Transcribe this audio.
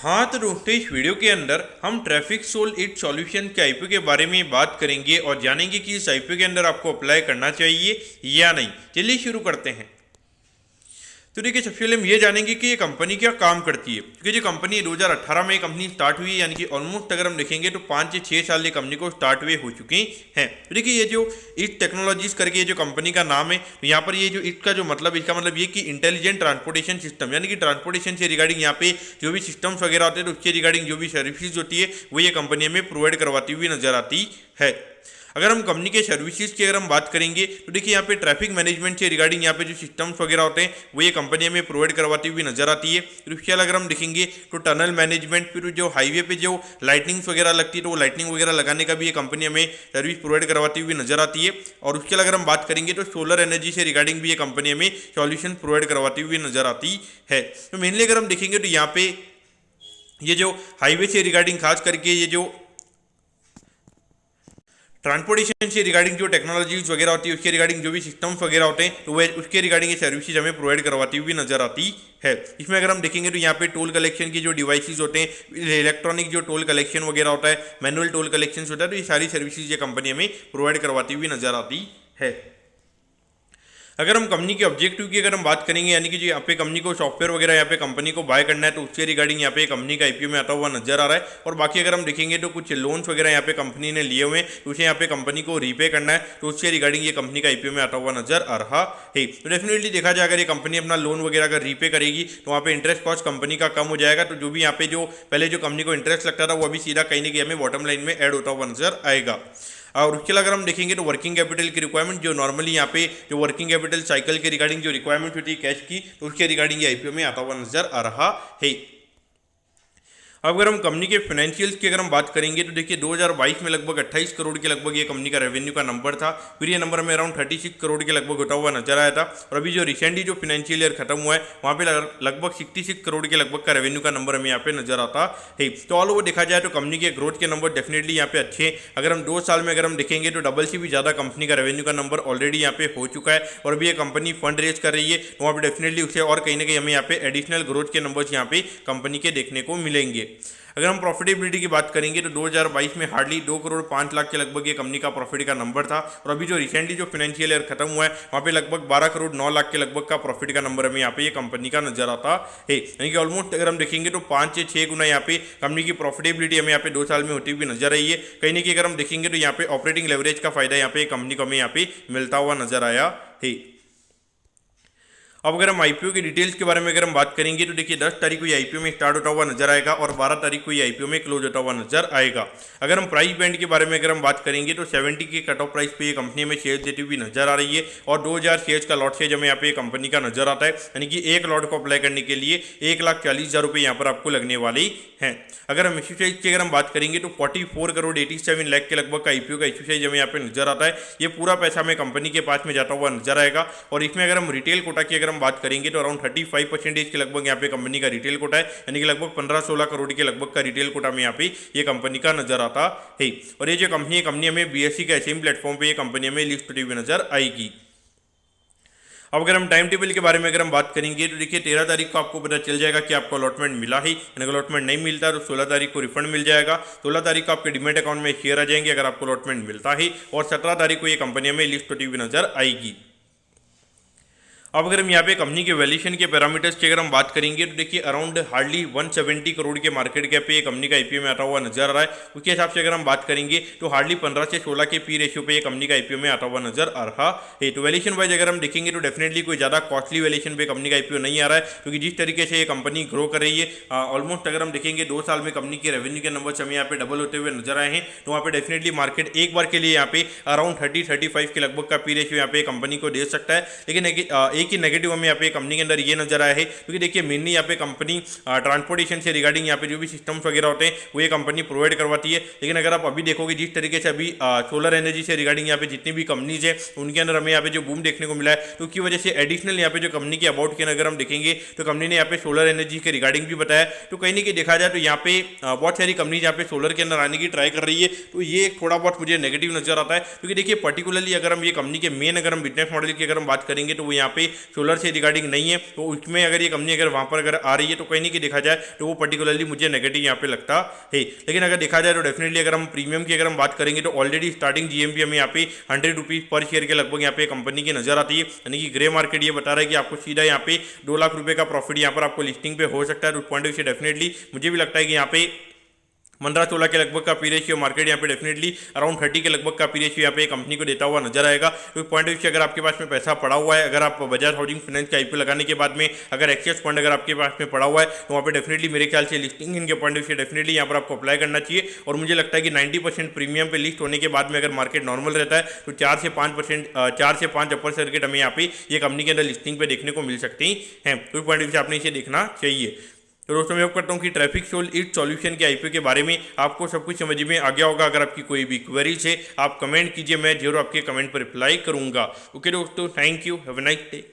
हाँ तो दोस्तों, इस वीडियो के अंदर हम ट्रैफिक सोल इट सॉल्यूशन के आईपीओ के बारे में बात करेंगे और जानेंगे कि इस आईपीओ के अंदर आपको अप्लाई करना चाहिए या नहीं। चलिए शुरू करते हैं। तो देखिए, सबसे पहले हम ये जानेंगे कि ये कंपनी क्या काम करती है, क्योंकि जो कंपनी 2018 में कंपनी स्टार्ट हुई है, यानी कि ऑलमोस्ट अगर हम देखेंगे तो 5 से 6 साल ये कंपनी को स्टार्ट हुए हो चुके हैं। तो देखिए, ये जो इट टेक्नोलॉजीज करके ये जो कंपनी का नाम है, तो यहाँ पर ये जो इट का जो मतलब, इसका मतलब ये कि इंटेलिजेंट ट्रांसपोर्टेशन सिस्टम, यानी कि ट्रांसपोर्टेशन से रिगार्डिंग यहाँ पे जो भी सिस्टम्स वगैरह होते हैं तो उसके रिगार्डिंग जो भी सर्विसेज होती है वो ये कंपनी हमें प्रोवाइड करवाती हुई नजर आती है। अगर हम कंपनी के सर्विसेज की अगर हम बात करेंगे तो देखिए, यहाँ पे ट्रैफिक मैनेजमेंट से रिगार्डिंग यहाँ पे जो सिस्टम्स वगैरह होते हैं वो ये कंपनी हमें प्रोवाइड करवाती हुई नजर आती है। फिर उसके अलावा अगर हम देखेंगे तो टनल मैनेजमेंट, फिर जो हाईवे पे जो लाइटनिंग्स वगैरह लगती है तो वो लाइटनिंग वगैरह लगाने का भी ये कंपनी हमें सर्विस प्रोवाइड करवाती हुई नजर आती है। और उसके अलावा अगर हम बात करेंगे तो सोलर एनर्जी से रिगार्डिंग भी ये कंपनी हमें सॉल्यूशन प्रोवाइड करवाती हुई नजर आती है। तो मेनली अगर हम देखेंगे तो यहाँ पे ये जो हाईवे से रिगार्डिंग खास करके ये जो ट्रांसपोर्टेशन से रिगार्डिंग जो टेक्नोलॉजीज वगैरह होती है उसके रिगार्डिंग जो भी सिस्टम्स वगैरह होते हैं तो वह उसके रिगार्डिंग ये सर्विसेज हमें प्रोवाइड करवाती हुई नजर आती है। इसमें अगर हम देखेंगे तो यहाँ पे टोल कलेक्शन के जो डिवाइसेस होते हैं, इलेक्ट्रॉनिक जो टोल कलेक्शन वगैरह होता है, मैनुअल टोल कलेक्शन होता है, तो ये सारी सर्विसेज ये कंपनी हमें प्रोवाइड करवाती हुई नजर आती है। अगर हम कंपनी के ऑब्जेक्टिव की अगर हम बात करेंगे, यानी कि जो यहाँ पे कंपनी को सॉफ्टवेयर वगैरह यहाँ पे कंपनी को बाय करना है तो उससे रिगार्डिंग यहाँ पे कंपनी का आईपीओ में आता हुआ नजर आ रहा है। और बाकी अगर हम देखेंगे तो कुछ लोन्स वगैरह यहाँ पे कंपनी ने लिए हुए हैं तो उसे यहाँ पे कंपनी को रीपे करना है तो उससे रिगार्डिंग ये कंपनी का आईपीओ में आता हुआ नजर आ रहा है। तो डेफिनेटली देखा जाए, अगर ये कंपनी अपना लोन वगैरह अगर रीपे करेगी तो वहाँ पे इंटरेस्ट कॉस्ट कंपनी का कम हो जाएगा, तो जो भी यहाँ पे जो पहले जो कंपनी को इंटरेस्ट लगता था वो अभी सीधा कहीं ना कहीं हमें बॉटम लाइन में ऐड होता हुआ नजर आएगा। और उसके अलावा अगर हम देखेंगे तो वर्किंग कैपिटल की रिक्वायरमेंट जो नॉर्मली यहाँ पे जो वर्किंग कैपिटल साइकिल के रिगार्डिंग जो रिक्वायरमेंट होती है कैश की, तो उसके रिगार्डिंग ये आईपीओ में आता हुआ नजर आ रहा है। अब अगर हम कंपनी के फाइनेंशियल्स की अगर हम बात करेंगे तो देखिए, 2022 में लगभग 28 करोड़ के लगभग ये कंपनी का रेवेन्यू का नंबर था। फिर ये नंबर में अराउंड 36 करोड़ के लगभग होता हुआ नजर आया था। और अभी जो रिसेंटली जो फाइनेंशियल ईयर खत्म हुआ है वहाँ पे लगभग 66 करोड़ के लगभग का रेवेन्यू का नंबर हमें यहाँ पे नजर आता है। तो ऑल ओवर देखा जाए तो कंपनी के ग्रोथ के नंबर डेफिनेटली यहाँ पे अच्छे हैं। अगर हम 2 साल में अगर हम देखेंगे तो डबल से भी ज़्यादा कंपनी का रेवेन्यू का नंबर ऑलरेडी यहाँ पे हो चुका है। और अभी ये कंपनी फंड रेज कर रही है तो वहाँ पे डेफिनेटली उसे और कहीं ना कहीं हमें यहाँ पे एडिशनल ग्रोथ के नंबर्स यहाँ पे कंपनी के देखने को मिलेंगे। अगर हम प्रॉफिटेबिलिटी की बात करेंगे तो 2022 में हार्डली 2 करोड़ 5 लाख के लगभग ये कंपनी का प्रॉफिट का नंबर था। और अभी जो रिसेंटली जो फाइनेंशियल ईयर खत्म हुआ है वहाँ पे लगभग 12 करोड़ 9 लाख के लगभग का प्रॉफिट का नंबर हमें यहाँ पे ये कंपनी का नजर आता है। यानी कि ऑलमोस्ट अगर हम देखेंगे तो 5 से 6 गुना यहाँ पे कंपनी की प्रॉफिटेबिलिटी हमें यहाँ पे 2 साल में होती हुई नजर आई है। कहीं ना कहीं अगर हम देखेंगे तो यहाँ पे ऑपरेटिंग लेवरेज का फायदा यहाँ पे कंपनी को हमें यहाँ पे मिलता हुआ नजर आया है। अब अगर हम आईपीओ की डिटेल्स के बारे में अगर हम बात करेंगे तो देखिए, 10 तारीख को ये आईपीओ में स्टार्ट होता हुआ नजर आएगा और 12 तारीख को ये आईपीओ में क्लोज होता हुआ नजर आएगा। अगर हम प्राइस बैंड के बारे में अगर हम बात करेंगे तो 70 के कट ऑफ प्राइस पे ये कंपनी में शेयर देती हुई नजर आ रही है। और 2000 शेयर्स का लॉट सेज हमें यहाँ पे कंपनी का नजर आता है, यानी कि एक लॉट को अप्लाई करने के लिए 1,40,000 रुपये यहाँ पर आपको लगने वाले हैं। अगर हम इश्यू साइज की अगर हम बात करेंगे तो 44 करोड़ 87 लाख के लगभग का आईपीओ का इश्यू साइज हमें यहाँ पे नजर आता है। ये पूरा पैसा हमें कंपनी के पास में जाता हुआ नजर आएगा। और इसमें अगर हम रिटेल कोटा की अगर हम बात करेंगे तो अराउंड 35% के लगभग यहाँ पे कंपनी का रिटेल कोटा है, यानी कि लगभग 15-16 करोड़ के लगभग का रिटेल कोटा में यहाँ पे ये कंपनी का नजर आता है। और ये जो कंपनी हमें बीएसई के एसएम प्लेटफॉर्म पे ये कंपनी हमें लिस्ट होती हुई नजर आएगी। अब अगर हम टाइम टेबल के बारे में अगर हम बात करेंगे तो देखिए, 13 तारीख को आपको पता चल जाएगा कि आपको अलॉटमेंट मिला है। अगर अलॉटमेंट नहीं मिलता तो 16 तारीख को रिफंड मिल जाएगा। 16 तारीख को आपके डिमेट अकाउंट में शेयर आ जाएंगे अगर आपको अलॉटमेंट मिलता है। और 17 तारीख को ये कंपनी हमें लिस्ट होती हुई नजर आएगी। अब अगर हम यहाँ पे कंपनी के वैल्यूएशन के पैरामीटर्स की अगर हम बात करेंगे तो देखिए, अराउंड हार्डली 170 करोड़ के मार्केट कैप पे ये कंपनी का आईपीओ में आता हुआ नजर आ रहा है। उसके हिसाब से अगर हम बात करेंगे तो हार्डली 15 से 16 के पी रेशियो पे ये कंपनी का आईपीओ में आता हुआ नजर आ रहा है। तो वैल्यूएशन वाइज अगर हम देखेंगे तो डेफिनेटली कोई ज़्यादा कॉस्टली वैल्यूएशन पे कंपनी का आईपीओ नहीं आ रहा है, क्योंकि जिस तरीके से ये कंपनी ग्रो कर रही है, ऑलमोस्ट अगर हम देखेंगे 2 साल में कंपनी के रेवेन्यू के नंबर हमें यहाँ पे डबल होते हुए नजर आए हैं। तो वहाँ पे डेफिनेटली मार्केट एक बार के लिए यहाँ पे अराउंड 30-35 के लगभग का पी रेशियो यहाँ पे कंपनी को दे सकता है। लेकिन एक ही नेगेटिव हमें पे कंपनी के अंदर ये नजर आया है, क्योंकि देखिए मेनली यहाँ पे कंपनी ट्रांसपोर्टेशन से रिगार्डिंग यहाँ पे जो भी सिस्टम्स वगैरह होते हैं वो ये कंपनी प्रोवाइड करवाती है। लेकिन अगर आप अभी देखोगे जिस तरीके से अभी सोलर एनर्जी से रिगार्डिंग यहाँ पे जितनी भी कंपनीज है उनके अंदर हमें यहाँ पे जो बूम देखने को मिला है, तो उसकी वजह से एडिशनल यहाँ पे जो कंपनी के अबाउट के अगर हम देखेंगे तो कंपनी ने यहाँ पे सोलर एनर्जी के रिगार्डिंग भी बताया। तो कहीं ना कहीं देखा जाए तो यहाँ पे बहुत सारी कंपनीज यहाँ पे सोलर के अंदर आने की ट्राई कर रही है, तो ये थोड़ा बहुत मुझे नेगेटिव नजर आता है। क्योंकि देखिए पर्टिकुलरली अगर हम ये कंपनी के मेन अगर हम बिजनेस मॉडल की अगर हम बात करेंगे तो वो यहाँ पे सोलर से रिगार्डिंग नहीं है, तो उसमें अगर ये कंपनी अगर वहाँ पर अगर आ रही है तो कहीं नहीं कि देखा जाए तो वो पर्टिकुलरली मुझे नेगेटिव यहाँ पे लगता है। लेकिन अगर देखा जाए तो डेफिनेटली अगर हम प्रीमियम की अगर हम बात करेंगे तो ऑलरेडी स्टार्टिंग जीएमपी हमें यहाँ पे 100 रुपीज़ पर शेयर के लगभग यहाँ पे कंपनी की नजर आती है, यानी कि ग्रे मार्केट ये बता रहा है कि आपको सीधा यहाँ पे 2 लाख रुपए का प्रॉफिट यहाँ पर आपको लिस्टिंग पे हो सकता है। उस पॉइंट ऑफ व्यू से डेफिनेटली मुझे भी लगता है कि यहाँ पे 15-16 के लगभग का पी रेशियो मार्केट यहाँ पे डेफिनेटली अराउंड 30 के लगभग का पी रेशियो यहाँ पे कंपनी को देता हुआ नजर आएगा। तो पॉइंट ऑफ व्यू से अगर आपके पास में पैसा पड़ा हुआ है, अगर आप बजाज हाउसिंग फाइनेंस के आईपीओ लगाने के बाद में अगर एक्सेस फंड अगर आपके पास में पड़ा हुआ है तो वहाँ पे डेफिनेटली मेरे ख्याल से लिस्टिंग इनके पॉइंट ऑफ व्यू से डेफिनेटली यहाँ पर आपको अप्लाई करना चाहिए। और मुझे लगता है कि 90% प्रीमियम पे लिस्ट होने के बाद में अगर मार्केट नॉर्मल रहता है तो 4 से 5 अपर सर्किट हमें यहाँ पे ये कंपनी के अंदर लिस्टिंग पे देखने को मिल सकती हैं। तो पॉइंट ऑफ व्यू से आपने इसे देखना चाहिए। तो दोस्तों मैं होप करता हूँ कि ट्रैफिक इट सॉल्यूशन के आईपीओ के बारे में आपको सब कुछ समझ में आ गया होगा। अगर आपकी कोई भी क्वेरीज है आप कमेंट कीजिए, मैं जरूर आपके कमेंट पर रिप्लाई करूँगा। ओके दोस्तों, thank you, have a nice day.